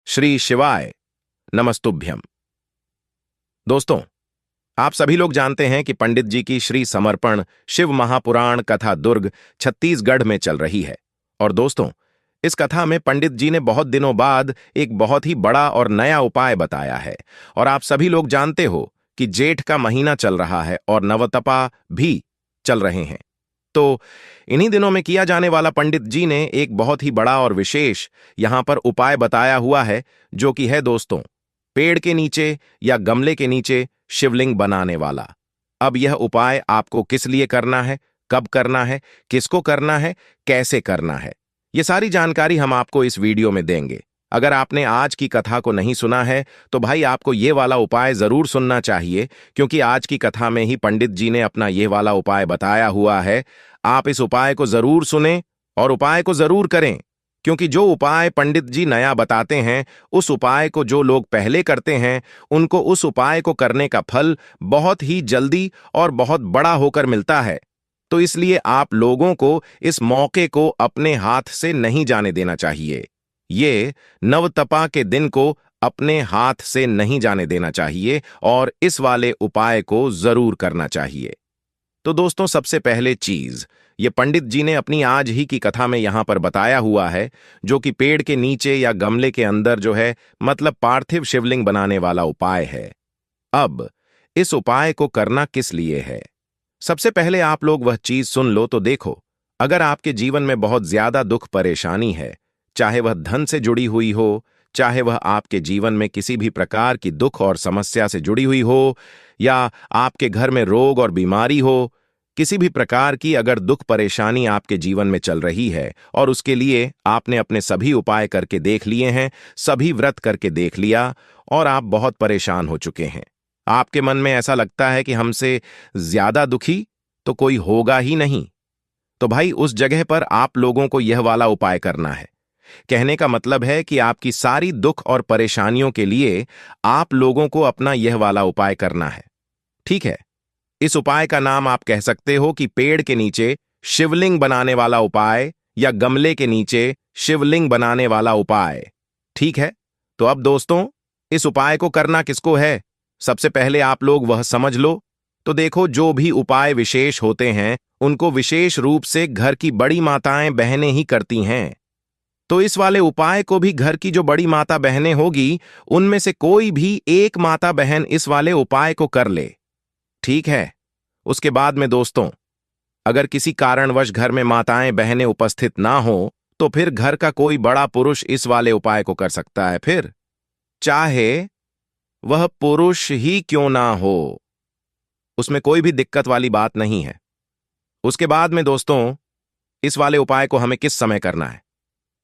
श्री शिवाय नमस्तुभ्यम। दोस्तों, आप सभी लोग जानते हैं कि पंडित जी की श्री समर्पण शिव महापुराण कथा दुर्ग छत्तीसगढ़ में चल रही है। और दोस्तों, इस कथा में पंडित जी ने बहुत दिनों बाद एक बहुत ही बड़ा और नया उपाय बताया है। और आप सभी लोग जानते हो कि जेठ का महीना चल रहा है और नवतपा भी चल रहे हैं। तो इन्हीं दिनों में किया जाने वाला पंडित जी ने एक बहुत ही बड़ा और विशेष यहां पर उपाय बताया हुआ है, जो कि है दोस्तों, पेड़ के नीचे या गमले के नीचे शिवलिंग बनाने वाला। अब यह उपाय आपको किस लिए करना है, कब करना है, किसको करना है, कैसे करना है, ये सारी जानकारी हम आपको इस वीडियो में देंगे। अगर आपने आज की कथा को नहीं सुना है तो भाई आपको ये वाला उपाय जरूर सुनना चाहिए, क्योंकि आज की कथा में ही पंडित जी ने अपना ये वाला उपाय बताया हुआ है। आप इस उपाय को जरूर सुनें और उपाय को जरूर करें, क्योंकि जो उपाय पंडित जी नया बताते हैं, उस उपाय को जो लोग पहले करते हैं, उनको उस उपाय को करने का फल बहुत ही जल्दी और बहुत बड़ा होकर मिलता है। तो इसलिए आप लोगों को इस मौके को अपने हाथ से नहीं जाने देना चाहिए। ये नवतपा के दिन को अपने हाथ से नहीं जाने देना चाहिए और इस वाले उपाय को जरूर करना चाहिए। तो दोस्तों, सबसे पहले चीज ये पंडित जी ने अपनी आज ही की कथा में यहां पर बताया हुआ है, जो कि पेड़ के नीचे या गमले के अंदर जो है, मतलब पार्थिव शिवलिंग बनाने वाला उपाय है। अब इस उपाय को करना किस लिए है, सबसे पहले आप लोग वह चीज सुन लो। तो देखो, अगर आपके जीवन में बहुत ज्यादा दुख परेशानी है, चाहे वह धन से जुड़ी हुई हो, चाहे वह आपके जीवन में किसी भी प्रकार की दुख और समस्या से जुड़ी हुई हो, या आपके घर में रोग और बीमारी हो, किसी भी प्रकार की अगर दुख परेशानी आपके जीवन में चल रही है और उसके लिए आपने अपने सभी उपाय करके देख लिए हैं, सभी व्रत करके देख लिया और आप बहुत परेशान हो चुके हैं, आपके मन में ऐसा लगता है कि हमसे ज्यादा दुखी तो कोई होगा ही नहीं, तो भाई उस जगह पर आप लोगों को यह वाला उपाय करना है। कहने का मतलब है कि आपकी सारी दुख और परेशानियों के लिए आप लोगों को अपना यह वाला उपाय करना है। ठीक है, इस उपाय का नाम आप कह सकते हो कि पेड़ के नीचे शिवलिंग बनाने वाला उपाय या गमले के नीचे शिवलिंग बनाने वाला उपाय। ठीक है, तो अब दोस्तों, इस उपाय को करना किसको है, सबसे पहले आप लोग वह समझ लो। तो देखो, जो भी उपाय विशेष होते हैं उनको विशेष रूप से घर की बड़ी माताएं बहनें ही करती हैं। तो इस वाले उपाय को भी घर की जो बड़ी माता बहनें होगी, उनमें से कोई भी एक माता बहन इस वाले उपाय को कर ले। ठीक है, उसके बाद में दोस्तों, अगर किसी कारणवश घर में माताएं बहनें उपस्थित ना हो, तो फिर घर का कोई बड़ा पुरुष इस वाले उपाय को कर सकता है, फिर चाहे वह पुरुष ही क्यों ना हो, उसमें कोई भी दिक्कत वाली बात नहीं है। उसके बाद में दोस्तों, इस वाले उपाय को हमें किस समय करना है,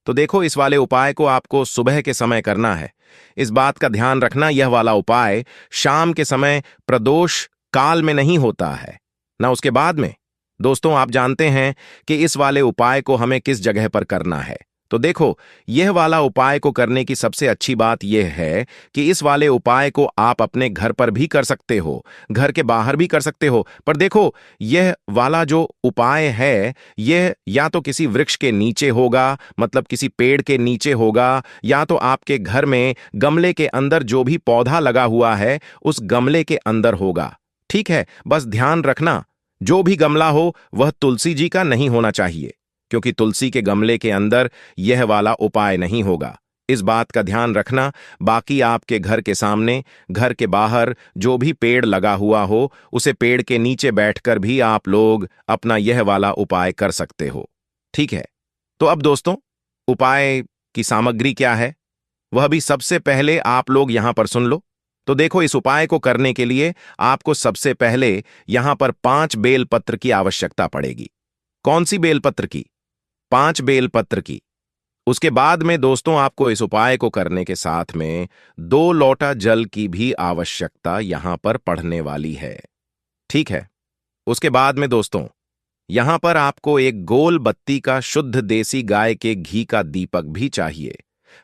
तो देखो, इस वाले उपाय को आपको सुबह के समय करना है। इस बात का ध्यान रखना, यह वाला उपाय शाम के समय प्रदोष काल में नहीं होता है ना। उसके बाद में दोस्तों, आप जानते हैं कि इस वाले उपाय को हमें किस जगह पर करना है। तो देखो, यह वाला उपाय को करने की सबसे अच्छी बात यह है कि इस वाले उपाय को आप अपने घर पर भी कर सकते हो, घर के बाहर भी कर सकते हो। पर देखो, यह वाला जो उपाय है, यह या तो किसी वृक्ष के नीचे होगा, मतलब किसी पेड़ के नीचे होगा, या तो आपके घर में गमले के अंदर जो भी पौधा लगा हुआ है उस गमले के अंदर होगा। ठीक है, बस ध्यान रखना, जो भी गमला हो वह तुलसी जी का नहीं होना चाहिए, क्योंकि तुलसी के गमले के अंदर यह वाला उपाय नहीं होगा। इस बात का ध्यान रखना। बाकी आपके घर के सामने, घर के बाहर जो भी पेड़ लगा हुआ हो, उसे पेड़ के नीचे बैठकर भी आप लोग अपना यह वाला उपाय कर सकते हो। ठीक है, तो अब दोस्तों, उपाय की सामग्री क्या है, वह भी सबसे पहले आप लोग यहां पर सुन लो। तो देखो, इस उपाय को करने के लिए आपको सबसे पहले यहां पर 5 बेलपत्र की आवश्यकता पड़ेगी। कौन सी बेलपत्र की? 5 बेलपत्र की। उसके बाद में दोस्तों, आपको इस उपाय को करने के साथ में 2 लोटा जल की भी आवश्यकता यहां पर पड़ने वाली है। ठीक है, उसके बाद में दोस्तों, यहां पर आपको एक गोल बत्ती का शुद्ध देसी गाय के घी का दीपक भी चाहिए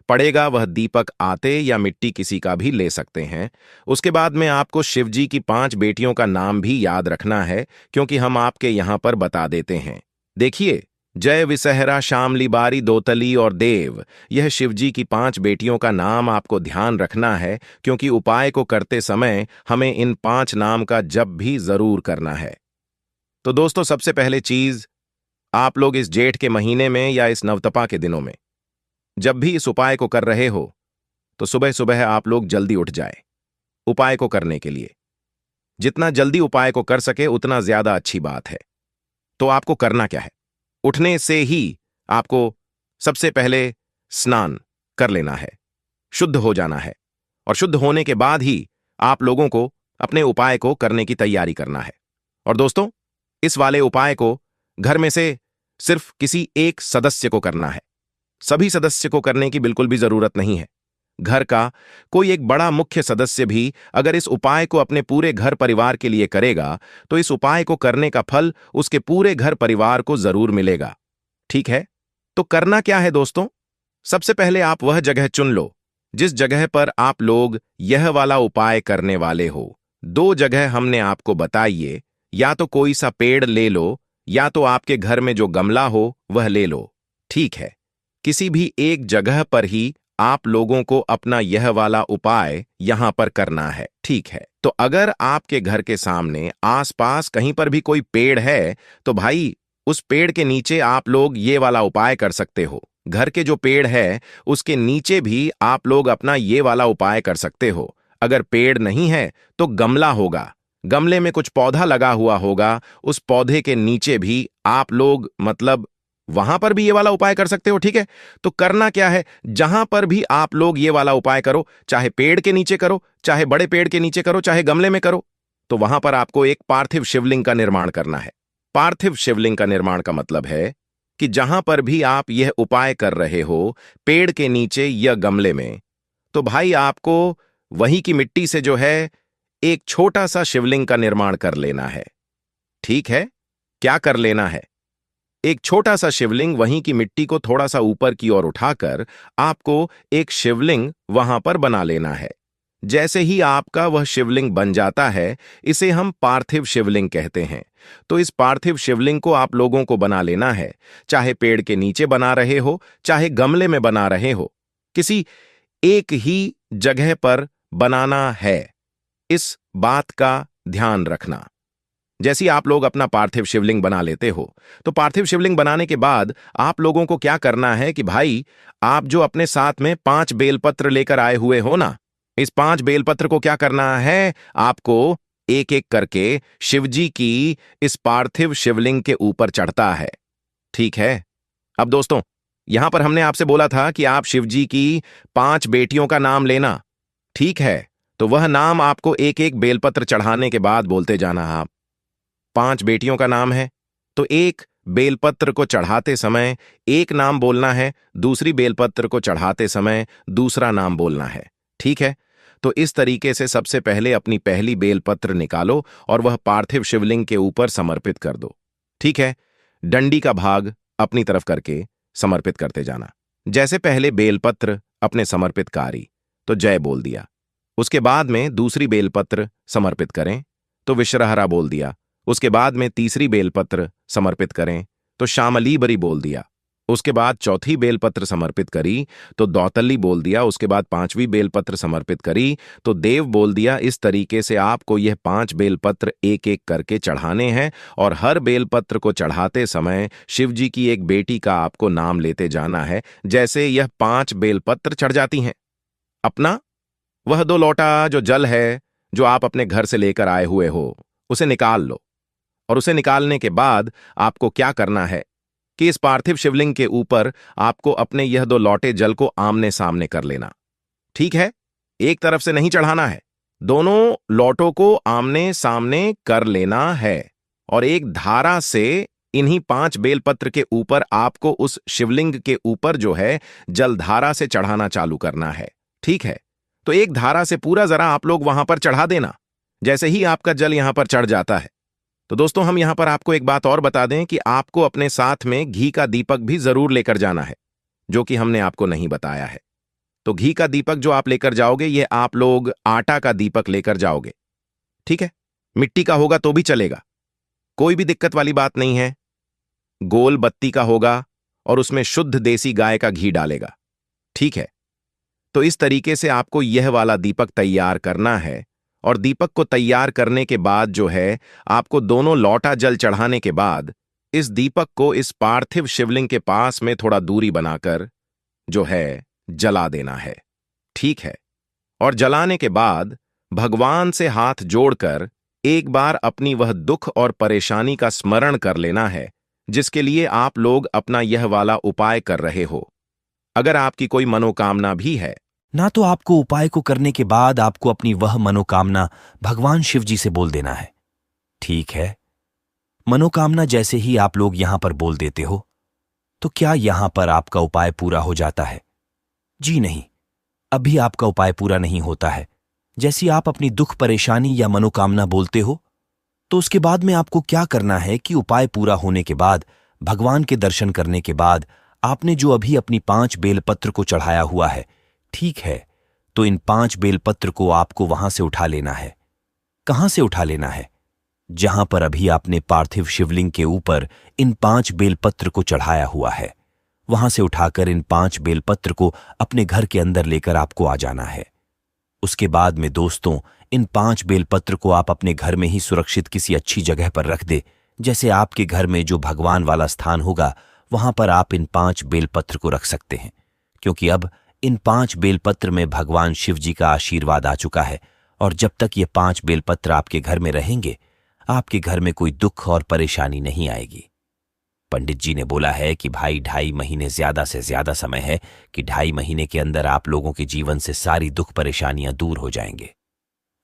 पड़ेगा। वह दीपक आते या मिट्टी किसी का भी ले सकते हैं। उसके बाद में आपको शिवजी की 5 बेटियों का नाम भी याद रखना है, क्योंकि हम आपके यहां पर बता देते हैं। देखिए, जय विसहरा, शामली बारी, दोतली और देव, यह शिवजी की 5 बेटियों का नाम आपको ध्यान रखना है, क्योंकि उपाय को करते समय हमें इन 5 नाम का जप भी जरूर करना है। तो दोस्तों, सबसे पहले चीज, आप लोग इस जेठ के महीने में या इस नवतपा के दिनों में जब भी इस उपाय को कर रहे हो, तो सुबह सुबह आप लोग जल्दी उठ जाए उपाय को करने के लिए। जितना जल्दी उपाय को कर सके उतना ज्यादा अच्छी बात है। तो आपको करना क्या है? उठने से ही आपको सबसे पहले स्नान कर लेना है, शुद्ध हो जाना है, और शुद्ध होने के बाद ही आप लोगों को अपने उपाय को करने की तैयारी करना है। और दोस्तों, इस वाले उपाय को घर में से सिर्फ किसी एक सदस्य को करना है। सभी सदस्य को करने की बिल्कुल भी जरूरत नहीं है। घर का कोई एक बड़ा मुख्य सदस्य भी अगर इस उपाय को अपने पूरे घर परिवार के लिए करेगा, तो इस उपाय को करने का फल उसके पूरे घर परिवार को जरूर मिलेगा। ठीक है? तो करना क्या है दोस्तों? सबसे पहले आप वह जगह चुन लो जिस जगह पर आप लोग यह वाला उपाय करने वाले हो। 2 जगह हमने आपको बताइए, या तो कोई सा पेड़ ले लो, या तो आपके घर में जो गमला हो वह ले लो। ठीक है? किसी भी एक जगह पर ही आप लोगों को अपना यह वाला उपाय यहां पर करना है। ठीक है? तो अगर आपके घर के सामने आसपास कहीं पर भी कोई पेड़ है, तो भाई उस पेड़ के नीचे आप लोग ये वाला उपाय कर सकते हो। घर के जो पेड़ है उसके नीचे भी आप लोग अपना ये वाला उपाय कर सकते हो। अगर पेड़ नहीं है तो गमला होगा, गमले में कुछ पौधा लगा हुआ होगा, उस पौधे के नीचे भी आप लोग मतलब वहां पर भी ये वाला उपाय कर सकते हो। ठीक है? तो करना क्या है, जहां पर भी आप लोग ये वाला उपाय करो, चाहे पेड़ के नीचे करो, चाहे बड़े पेड़ के नीचे करो, चाहे गमले में करो, तो वहां पर आपको एक पार्थिव शिवलिंग का निर्माण करना है। पार्थिव शिवलिंग का निर्माण का मतलब है कि जहां पर भी आप यह उपाय कर रहे हो, पेड़ के नीचे या गमले में, तो भाई आपको वहीं की मिट्टी से जो है एक छोटा सा शिवलिंग का निर्माण कर लेना है। ठीक है? क्या कर लेना है? एक छोटा सा शिवलिंग, वहीं की मिट्टी को थोड़ा सा ऊपर की ओर उठाकर आपको एक शिवलिंग वहां पर बना लेना है। जैसे ही आपका वह शिवलिंग बन जाता है, इसे हम पार्थिव शिवलिंग कहते हैं। तो इस पार्थिव शिवलिंग को आप लोगों को बना लेना है, चाहे पेड़ के नीचे बना रहे हो, चाहे गमले में बना रहे हो, किसी एक ही जगह पर बनाना है। इस बात का ध्यान रखना। जैसे आप लोग अपना पार्थिव शिवलिंग बना लेते हो, तो पार्थिव शिवलिंग बनाने के बाद आप लोगों को क्या करना है कि भाई, आप जो अपने साथ में 5 बेलपत्र लेकर आए हुए हो ना, इस 5 बेलपत्र को क्या करना है, आपको एक एक करके शिवजी की इस पार्थिव शिवलिंग के ऊपर चढ़ता है। ठीक है? अब दोस्तों, यहां पर हमने आपसे बोला था कि आप शिवजी की 5 बेटियों का नाम लेना। ठीक है? तो वह नाम आपको एक एक बेलपत्र चढ़ाने के बाद बोलते जाना। आप 5 बेटियों का नाम है, तो एक बेलपत्र को चढ़ाते समय एक नाम बोलना है, दूसरी बेलपत्र को चढ़ाते समय दूसरा नाम बोलना है। ठीक है? तो इस तरीके से सबसे पहले अपनी पहली बेलपत्र निकालो और वह पार्थिव शिवलिंग के ऊपर समर्पित कर दो। ठीक है? डंडी का भाग अपनी तरफ करके समर्पित करते जाना। जैसे पहले बेलपत्र अपने समर्पित कारी, तो जय बोल दिया। उसके बाद में दूसरी बेलपत्र समर्पित करें, तो विश्रहरा बोल दिया। उसके बाद में तीसरी बेलपत्र समर्पित करें, तो शामलीबरी बोल दिया। उसके बाद चौथी बेलपत्र समर्पित करी, तो दौतली बोल दिया। उसके बाद 5वीं बेलपत्र समर्पित करी, तो देव बोल दिया। इस तरीके से आपको यह 5 बेलपत्र एक एक करके चढ़ाने हैं, और हर बेलपत्र को चढ़ाते समय शिवजी की एक बेटी का आपको नाम लेते जाना है। जैसे यह 5 बेलपत्र चढ़ जाती हैं, अपना वह 2 लोटा जो जल है, जो आप अपने घर से लेकर आए हुए हो, उसे निकाल लो। और उसे निकालने के बाद आपको क्या करना है कि इस पार्थिव शिवलिंग के ऊपर आपको अपने यह 2 लौटे जल को आमने सामने कर लेना। ठीक है? एक तरफ से नहीं चढ़ाना है, दोनों लौटों को आमने सामने कर लेना है, और एक धारा से इन्हीं 5 बेलपत्र के ऊपर आपको उस शिवलिंग के ऊपर जो है जलधारा से चढ़ाना चालू करना है। ठीक है? तो एक धारा से पूरा जरा आप लोग वहां पर चढ़ा देना। जैसे ही आपका जल यहां पर चढ़ जाता है, तो दोस्तों हम यहां पर आपको एक बात और बता दें कि आपको अपने साथ में घी का दीपक भी जरूर लेकर जाना है, जो कि हमने आपको नहीं बताया है। तो घी का दीपक जो आप लेकर जाओगे, ये आप लोग आटा का दीपक लेकर जाओगे। ठीक है? मिट्टी का होगा तो भी चलेगा, कोई भी दिक्कत वाली बात नहीं है। गोल बत्ती का होगा और उसमें शुद्ध देसी गाय का घी डालेगा। ठीक है, तो इस तरीके से आपको यह वाला दीपक तैयार करना है। और दीपक को तैयार करने के बाद जो है, आपको दोनों लौटा जल चढ़ाने के बाद इस दीपक को इस पार्थिव शिवलिंग के पास में थोड़ा दूरी बनाकर जो है जला देना है। ठीक है, और जलाने के बाद भगवान से हाथ जोड़कर एक बार अपनी वह दुख और परेशानी का स्मरण कर लेना है जिसके लिए आप लोग अपना यह वाला उपाय कर रहे हो। अगर आपकी कोई मनोकामना भी है ना, तो आपको उपाय को करने के बाद आपको अपनी वह मनोकामना भगवान शिव जी से बोल देना है। ठीक है, मनोकामना जैसे ही आप लोग यहां पर बोल देते हो, तो क्या यहां पर आपका उपाय पूरा हो जाता है? जी नहीं, अभी आपका उपाय पूरा नहीं होता है। जैसी आप अपनी दुख परेशानी या मनोकामना बोलते हो, तो उसके बाद में आपको क्या करना है कि उपाय पूरा होने के बाद, भगवान के दर्शन करने के बाद, आपने जो अभी अपनी 5 बेलपत्र को चढ़ाया हुआ है, ठीक है, तो इन 5 बेलपत्र को आपको वहां से उठा लेना है। कहां से उठा लेना है? जहां पर अभी आपने पार्थिव शिवलिंग के ऊपर इन 5 बेलपत्र को चढ़ाया हुआ है, वहां से उठाकर इन 5 बेलपत्र को अपने घर के अंदर लेकर आपको आ जाना है। उसके बाद में दोस्तों, इन 5 बेलपत्र को आप अपने घर में ही सुरक्षित किसी अच्छी जगह पर रख दे। जैसे आपके घर में जो भगवान वाला स्थान होगा, वहां पर आप इन 5 बेलपत्र को रख सकते हैं, क्योंकि अब इन 5 बेलपत्र में भगवान शिव जी का आशीर्वाद आ चुका है। और जब तक ये 5 बेलपत्र आपके घर में रहेंगे, आपके घर में कोई दुख और परेशानी नहीं आएगी। पंडित जी ने बोला है कि भाई 2.5 महीने ज्यादा से ज्यादा समय है कि 2.5 महीने के अंदर आप लोगों के जीवन से सारी दुख परेशानियां दूर हो जाएंगे।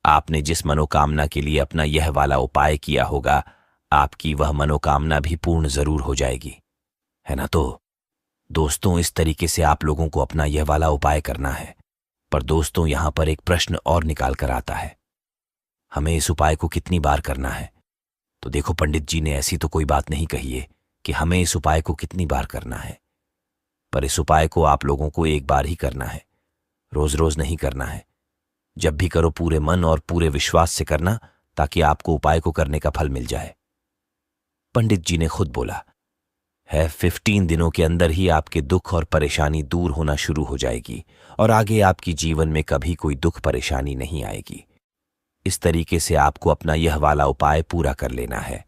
आपने जिस मनोकामना के लिए अपना यह वाला उपाय किया होगा, आपकी वह मनोकामना भी पूर्ण जरूर हो जाएगी, है ना? तो दोस्तों, इस तरीके से आप लोगों को अपना यह वाला उपाय करना है। पर दोस्तों, यहां पर एक प्रश्न और निकाल कर आता है, हमें इस उपाय को कितनी बार करना है? तो देखो, पंडित जी ने ऐसी तो कोई बात नहीं कही है कि हमें इस उपाय को कितनी बार करना है, पर इस उपाय को आप लोगों को एक बार ही करना है, रोज रोज नहीं करना है। जब भी करो पूरे मन और पूरे विश्वास से करना, ताकि आपको उपाय को करने का फल मिल जाए। पंडित जी ने खुद बोला है, 15 दिनों के अंदर ही आपके दुख और परेशानी दूर होना शुरू हो जाएगी और आगे आपकी जीवन में कभी कोई दुख परेशानी नहीं आएगी। इस तरीके से आपको अपना यह वाला उपाय पूरा कर लेना है।